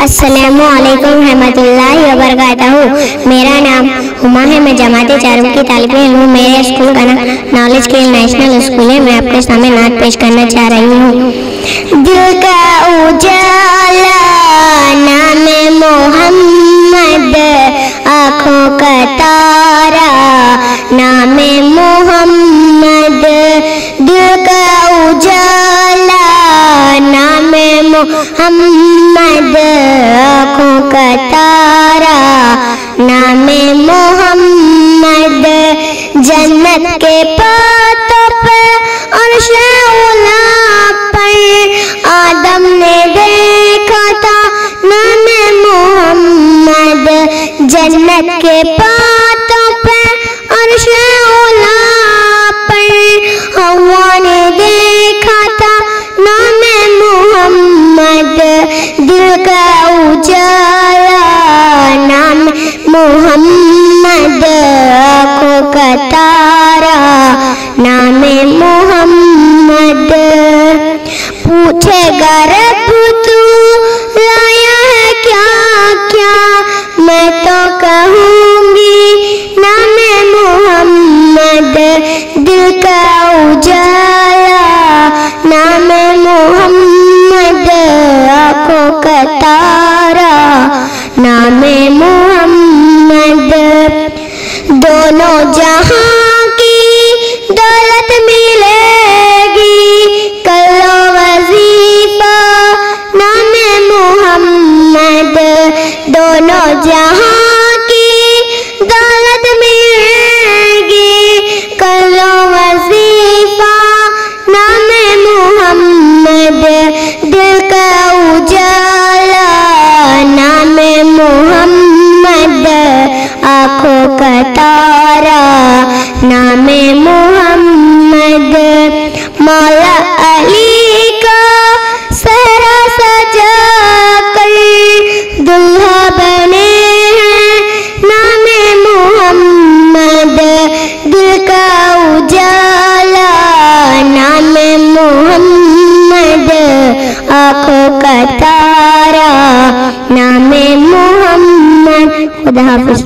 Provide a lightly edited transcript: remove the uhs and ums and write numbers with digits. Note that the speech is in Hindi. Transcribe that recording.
अस्सलामुअलैकुम रहमतुल्लाहि व बरकातहू। मेरा नाम हुमा है। मैं जमाते चारों की तालिब इल्म हूँ। मेरे स्कूल का नाम नॉलेज के नेशनल स्कूल है। मैं आपके सामने नात पेश करना चाह रही हूँ। दिल का उजाला नाम मोहम्मद, आँखों का तारा नाम मोहम्मद। दिल का उजाला नाम मोहम्मद, आँखों का तारा नाम मोहम्मद। जन्नत के पातों पर और शौला पर आदम ने देखा था नाम मोहम्मद। जन्नत के पातों पर और शौला पर हवा ने देखा था नाम मोहम्मद। दिल का उजाला नाम मोहम्मद, आँखों का तारा नाम मोहम्मद। पूछेगा रब तू लाया है क्या क्या, मैं तो कहूँगी नाम मोहम्मद। दिल का उजाला नाम मोहम्मद, आँखों का तारा नाम मोहम्मद। दोनों जहां की दौलत मिलेगी, करो वजीफा नाम मोहम्मद। दोनों जहां की दौलत मिलेगी, करो वजीफा नाम मोहम्मद। दिल का उजाला नाम मोहम्मद, आँखों का तारा नाम मोहम्मद। मौला अली का सहरा सजा कर दुल्हा बने हैं नाम मोहम्मद। दिल का उजाला नाम मोहम्मद, आँखों का तारा नाम मोहम्मद। खुदा हाफिज़।